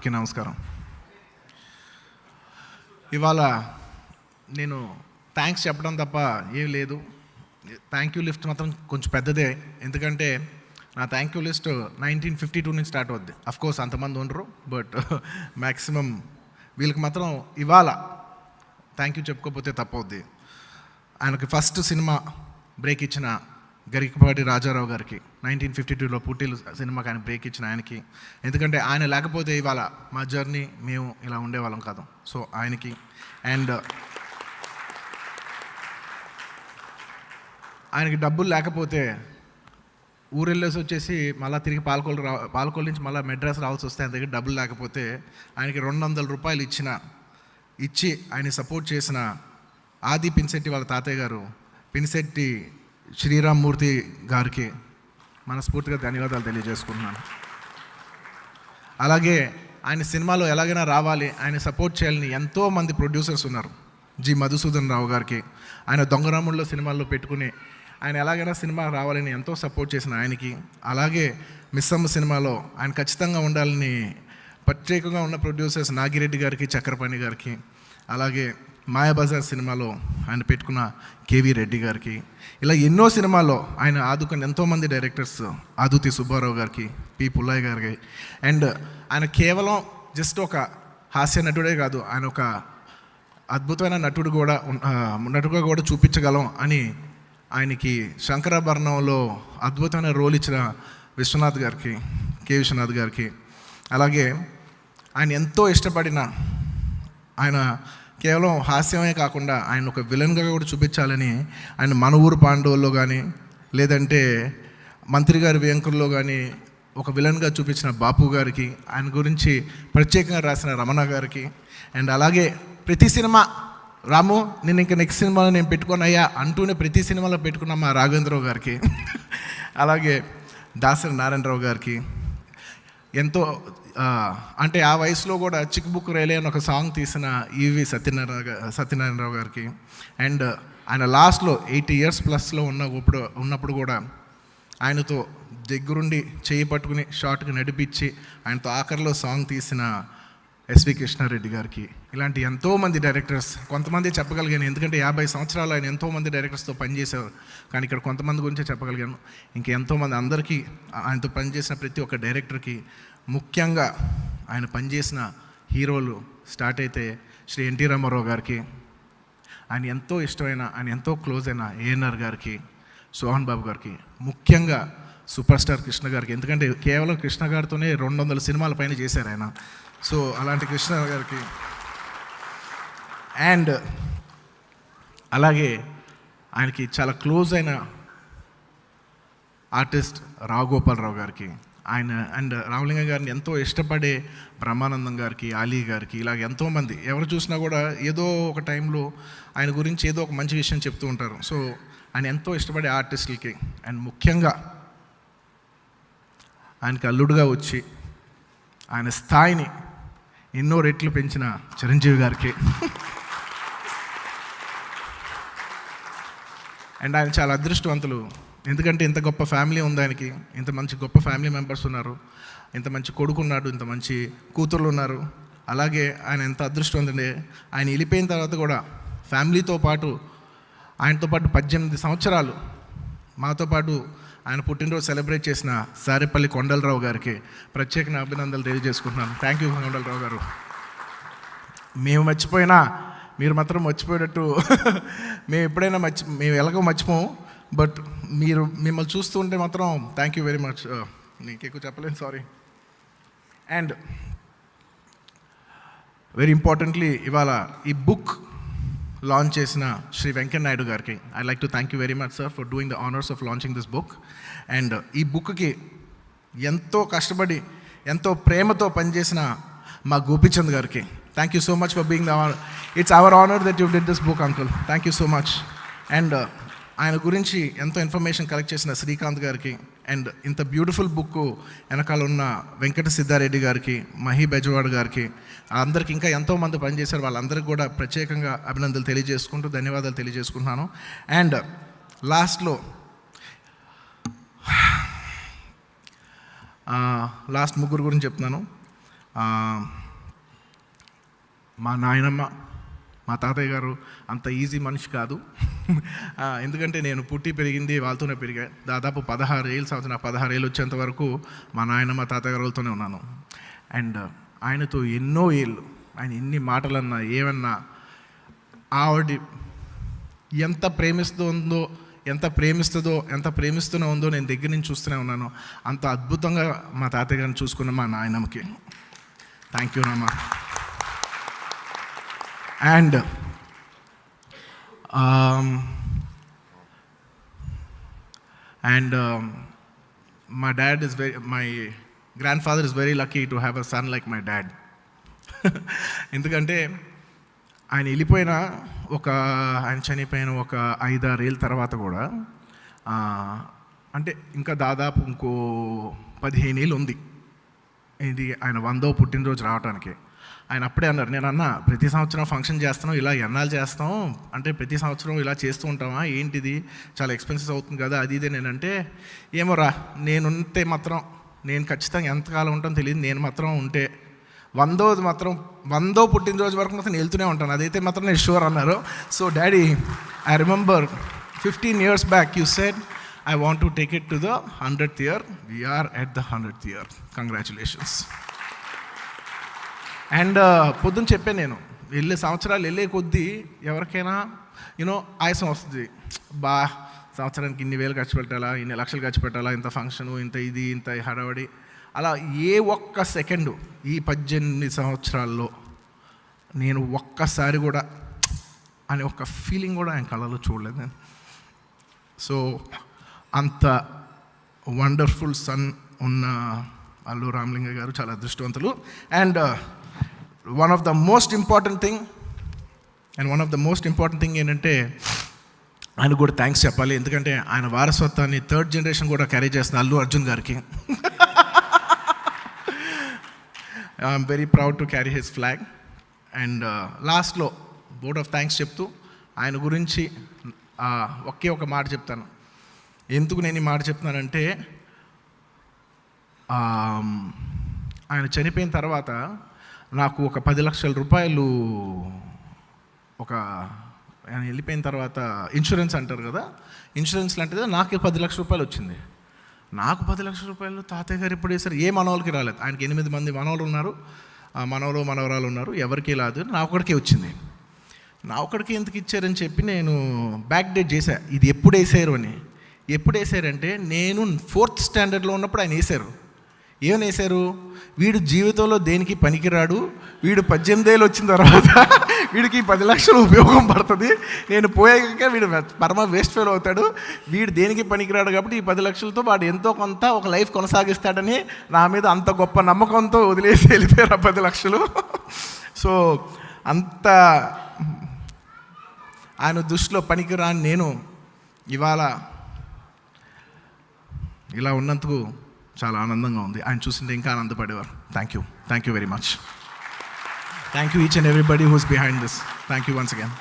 Okay, నమస్కారం. ఇవాళ నేను థ్యాంక్స్ చెప్పడం తప్ప ఏం లేదు. థ్యాంక్ యూ లిస్ట్ మాత్రం కొంచెం పెద్దదే, ఎందుకంటే నా థ్యాంక్ యూ లిస్ట్ 1952 నుంచి స్టార్ట్ అవుద్ది. అఫ్కోర్స్ అంతమంది ఉండరు, బట్ మ్యాక్సిమం వీళ్ళకి మాత్రం ఇవాళ థ్యాంక్ యూ చెప్పుకోకపోతే తప్పవుద్ది. ఆయనకి ఫస్ట్ సినిమా బ్రేక్ ఇచ్చిన గరికపాటి రాజారావు గారికి, 1952లో పుట్టిలు సినిమాకి ఆయన బ్రేక్ ఇచ్చిన ఆయనకి, ఎందుకంటే ఆయన లేకపోతే ఇవాళ మా జర్నీ మేము ఇలా ఉండేవాళ్ళం కాదు. సో ఆయనకి. అండ్ ఆయనకి డబ్బులు లేకపోతే ఊరెళ్ళేసి వచ్చేసి మళ్ళీ తిరిగి పాలకొల్లు నుంచి మళ్ళీ మెడ్రాస్ రావాల్సి వస్తే ఆయన దగ్గర డబ్బులు లేకపోతే ఆయనకి 200 రూపాయలు ఇచ్చి ఆయన సపోర్ట్ చేసిన ఆది పినిశెట్టి వాళ్ళ తాతయ్య గారు పినిశెట్టి శ్రీరామ్మూర్తి గారికి మనస్ఫూర్తిగా ధన్యవాదాలు తెలియజేసుకుంటున్నాను. అలాగే ఆయన సినిమాలో ఎలాగైనా రావాలి, ఆయన సపోర్ట్ చేయాలని ఎంతోమంది ప్రొడ్యూసర్స్ ఉన్నారు. జి మధుసూదన్ రావు గారికి ఆయన దొంగరాముల్లో సినిమాల్లో పెట్టుకుని ఆయన ఎలాగైనా సినిమా రావాలని ఎంతో సపోర్ట్ చేసిన ఆయనకి, అలాగే మిస్సమ్మ సినిమాలో ఆయన ఖచ్చితంగా ఉండాలని ప్రత్యేకంగా ఉన్న ప్రొడ్యూసర్స్ నాగిరెడ్డి గారికి, చక్రపాణి గారికి, అలాగే మాయాబజార్ సినిమాలో ఆయన పెట్టుకున్న కేవీ రెడ్డి గారికి, ఇలా ఎన్నో సినిమాల్లో ఆయన ఆదుకున్న ఎంతోమంది డైరెక్టర్స్, ఆదుతి సుబ్బారావు గారికి, పి పుల్లయ్య గారికి. అండ్ ఆయన కేవలం జస్ట్ ఒక హాస్య నటుడే కాదు, ఆయన ఒక అద్భుతమైన నటుడుగా కూడా చూపించగలం అని ఆయనకి శంకరాభరణంలో అద్భుతమైన రోల్ ఇచ్చిన విశ్వనాథ్ గారికి, కె విశ్వనాథ్ గారికి, అలాగే ఆయన ఎంతో ఇష్టపడిన, ఆయన కేవలం హాస్యమే కాకుండా ఆయన ఒక విలన్గా కూడా చూపించాలని ఆయన మన ఊరు పాండవుల్లో కానీ, లేదంటే మంత్రి గారి వేంకుల్లో కానీ ఒక విలన్గా చూపించిన బాపు గారికి, ఆయన గురించి ప్రత్యేకంగా రాసిన రమణ గారికి, అండ్ అలాగే ప్రతి సినిమా రాము నేను ఇంకా నెక్స్ట్ సినిమాలో నేను పెట్టుకున్నాయా అంటూనే ప్రతి సినిమాలో పెట్టుకున్న మా రాఘవేంద్రరావు గారికి, అలాగే దాసరి నారాయణరావు గారికి, ఎంతో అంటే ఆ వయసులో కూడా చిక్కుబుక్కు రైలే అని ఒక సాంగ్ తీసిన ఈవి సత్యనారాయణరావు గారికి, అండ్ ఆయన లాస్ట్లో 80 years ప్లస్లో ఉన్నప్పుడు కూడా ఆయనతో దగ్గరుండి చేయి పట్టుకుని షార్ట్కి నడిపించి ఆయనతో ఆఖరిలో సాంగ్ తీసిన ఎస్వి కృష్ణారెడ్డి గారికి, ఇలాంటి ఎంతోమంది డైరెక్టర్స్, కొంతమంది చెప్పగలిగాను ఎందుకంటే 50 సంవత్సరాలు ఆయన ఎంతోమంది డైరెక్టర్స్తో పనిచేశారు, కానీ ఇక్కడ కొంతమంది గురించే చెప్పగలిగాను. ఎంతోమంది అందరికీ ఆయనతో పనిచేసిన ప్రతి ఒక్క డైరెక్టర్కి, ముఖ్యంగా ఆయన పనిచేసిన హీరోలు స్టార్ట్ అయితే శ్రీ ఎన్టీ రామారావు గారికి, ఆయన ఎంతో ఇష్టమైన, ఆయన ఎంతో క్లోజ్ అయిన ఏఎన్ఆర్ గారికి, సోహన్ బాబు గారికి, ముఖ్యంగా సూపర్ స్టార్ కృష్ణ గారికి, ఎందుకంటే కేవలం కృష్ణ గారితోనే 200 సినిమాల పైన చేశారు ఆయన. సో అలాంటి కృష్ణ గారికి, అండ్ అలాగే ఆయనకి చాలా క్లోజ్ అయిన ఆర్టిస్ట్ రావుగోపాలరావు గారికి, ఆయన అండ్ రామలింగ గారిని ఎంతో ఇష్టపడే బ్రహ్మానందం గారికి, ఆలీ గారికి, ఇలాగ ఎంతోమంది ఎవరు చూసినా కూడా ఏదో ఒక టైంలో ఆయన గురించి ఏదో ఒక మంచి విషయం చెప్తూ ఉంటారు. సో ఆయన ఎంతో ఇష్టపడే ఆర్టిస్టులకి, అండ్ ముఖ్యంగా ఆయనకి అల్లుడుగా వచ్చి ఆయన స్థాయిని ఎన్నో రెట్లు పెంచిన చిరంజీవి గారికి, అండ్ ఆయన చాలా అదృష్టవంతులు, ఎందుకంటే ఇంత గొప్ప ఫ్యామిలీ ఉంది ఆయనకి, ఇంత మంచి గొప్ప ఫ్యామిలీ మెంబర్స్ ఉన్నారు, ఇంత మంచి కొడుకు ఉన్నాడు, ఇంత మంచి కూతుర్లు ఉన్నారు. అలాగే ఆయన ఎంత అదృష్టవంతుడే, ఆయన వెళ్ళిపోయిన తర్వాత కూడా ఫ్యామిలీతో పాటు ఆయనతో పాటు 18 సంవత్సరాలు మాతో పాటు ఆయన పుట్టినరోజు సెలబ్రేట్ చేసిన సారేపల్లి కొండలరావు గారికి ప్రత్యేక అభినందనలు తెలియజేసుకుంటున్నాను. థ్యాంక్ యూ కొండలరావు గారు. మేము మర్చిపోయినా మీరు మాత్రం మర్చిపోయేటట్టు మేము ఎప్పుడైనా మేము ఎలాగో మర్చిపోము, బట్ మిమ్మల్ని చూస్తూ ఉంటే మాత్రం థ్యాంక్ యూ వెరీ మచ్. నీకు ఎక్కువ చెప్పలేను, సారీ. అండ్ వెరీ ఇంపార్టెంట్లీ ఇవాళ ఈ బుక్ లాంచ్ చేసిన శ్రీ వెంకయ్య నాయుడు గారికి I like to thank you very much sir for doing the honours of launching this book. And ఈ బుక్కి ఎంతో కష్టపడి ఎంతో ప్రేమతో పనిచేసిన మా గోపీచంద్ గారికి thank you so much for being the honour. It's our honour that you did this book uncle, thank you so much. And ఆయన గురించి ఎంతో ఇన్ఫర్మేషన్ కలెక్ట్ చేసిన శ్రీకాంత్ గారికి, అండ్ ఇంత బ్యూటిఫుల్ బుక్ వెనకాల ఉన్న వెంకట సిద్ధారెడ్డి గారికి, మహి బెజవాడ్ గారికి, అందరికి ఇంకా ఎంతోమంది పనిచేశారు, వాళ్ళందరికీ కూడా ప్రత్యేకంగా అభినందనలు తెలియజేసుకుంటూ ధన్యవాదాలు తెలియజేసుకుంటున్నాను. అండ్ లాస్ట్లో లాస్ట్ ముగ్గురు గురించి చెప్తున్నాను. మా నాయనమ్మ, మా తాతయ్య గారు అంత ఈజీ మనిషి కాదు. ఎందుకంటే నేను పుట్టి పెరిగింది వాళ్ళతోనే పెరిగా. దాదాపు 16 ఏళ్ళు సంవత్సరం, నాకు 16 ఏళ్ళు వచ్చేంత వరకు మా నాయనమ్మ తాతయ్య గారులతోనే ఉన్నాను. అండ్ ఆయనతో ఎన్నో ఏళ్ళు, ఆయన ఎన్ని మాటలన్నా ఏమన్నా ఆవిడ ఎంత ప్రేమిస్తుందో, ఎంత ప్రేమిస్తూనే ఉందో నేను దగ్గర నుంచి చూస్తూనే ఉన్నాను. అంత అద్భుతంగా మా తాతయ్య గారిని చూసుకున్న మా నాయనమ్మకి థ్యాంక్ యూ నాన్న. And my grandfather is very lucky to have a son like my dad. ఎందుకంటే ఆయన చనిపోయిన ఒక 5-6 ఏళ్ళ తర్వాత కూడా అంటే ఇంకా దాదాపు ఇంకో 15 ఏళ్ళు ఉంది ఇది ఆయన 100వ పుట్టినరోజు రావడానికి. ఆయన అప్పుడే అన్నారు, నేను అన్నా ప్రతి సంవత్సరం ఫంక్షన్ చేస్తాం, ఇలా ఎన్నాళ్ళు చేస్తాం అంటే ప్రతి సంవత్సరం ఇలా చేస్తూ ఉంటామా ఏంటిది, చాలా ఎక్స్పెన్సివ్ అవుతుంది కదా అది ఇదే. నేనంటే ఏమోరా, నేనుంటే మాత్రం నేను ఖచ్చితంగా ఎంతకాలం ఉంటానో తెలియదు, నేను మాత్రం ఉంటే 100వ పుట్టినరోజు వరకు మాత్రం వెళ్తూనే ఉంటాను, అదైతే మాత్రం నేను షూర్ అన్నారు. So daddy, I remember 15 years back you said I want to take it to the 100th year. We are at the 100th year. Congratulations. And పొద్దున్న చెప్పాను నేను, సంవత్సరాలు వెళ్ళే కొద్దీ ఎవరికైనా ఆయాసం వస్తుంది. సంవత్సరానికి ఇన్ని వేలు ఖర్చు పెట్టాలా, ఇన్ని లక్షలు ఖర్చు పెట్టాలా, ఇంత ఫంక్షను, ఇంత హడావడి. అలా ఏ ఒక్క సెకండు ఈ 18 సంవత్సరాల్లో నేను ఒక్కసారి కూడా అనే ఒక్క ఫీలింగ్ కూడా ఆయన కళ్ళలో చూడలేదు నేను. సో అంత వండర్ఫుల్ సన్ ఉన్న అల్లు రామలింగ గారు చాలా అదృష్టవంతులు. And one of the most important thing ఏంటంటే ఆయన కూడా థ్యాంక్స్ చెప్పాలి. ఎందుకంటే ఆయన వారసత్వాన్ని 3rd generation కూడా క్యారీ చేస్తున్న అల్లు అర్జున్ గారికి I'm very proud to carry his flag. And లాస్ట్లో బోర్డ్ ఆఫ్ థ్యాంక్స్ చెప్తూ ఆయన గురించి ఒకే ఒక మాట చెప్తాను. ఎందుకు నేను ఈ మాట చెప్తున్నానంటే, ఆయన చనిపోయిన తర్వాత నాకు ఒక 10 లక్షల రూపాయలు ఆయన వెళ్ళిపోయిన తర్వాత ఇన్సూరెన్స్ అంటారు కదా, ఇన్సూరెన్స్ లాంటిది నాకు 10 లక్షల రూపాయలు వచ్చింది. నాకు 10 లక్షల రూపాయలు తాతయ్య గారు ఎప్పుడు వేశారు, ఏ మనవాళ్ళకి రాలేదు. ఆయనకి 8 మంది మనవలు ఉన్నారు, మనవరాలు ఉన్నారు, ఎవరికి రాదు, నా ఒకడికే వచ్చింది. నా ఒకడికి ఎందుకు ఇచ్చారని చెప్పి నేను బ్యాక్ డేట్ చేశా, ఇది ఎప్పుడు వేసారు అని. ఎప్పుడు వేసారంటే నేను 4th standardలో ఉన్నప్పుడు ఆయన వేశారు. ఏమని వేశారు, వీడు జీవితంలో దేనికి పనికిరాడు, వీడు 18 ఏళ్ళు వచ్చిన తర్వాత వీడికి 10 లక్షలు ఉపయోగం పడుతుంది, నేను పోయాక వీడు పరమ వేస్ట్ ఫెయిల్ అవుతాడు, వీడు దేనికి పనికిరాడు కాబట్టి ఈ 10 లక్షలతో వాడు ఎంతో కొంత ఒక లైఫ్ కొనసాగిస్తాడని నా మీద అంత గొప్ప నమ్మకంతో వదిలేసి వెళ్ళిపోయారు 10 లక్షలు. సో అంత ఆయన దృష్టిలో పనికిరాని నేను ఇవాళ ఇలా ఉన్నందుకు చాలా ఆనందంగా ఉంది. ఆయన చూసింటే ఇంకా ఆనందపడేవారు. Thank you very much. Thank you each and everybody who's behind this. Thank you once again.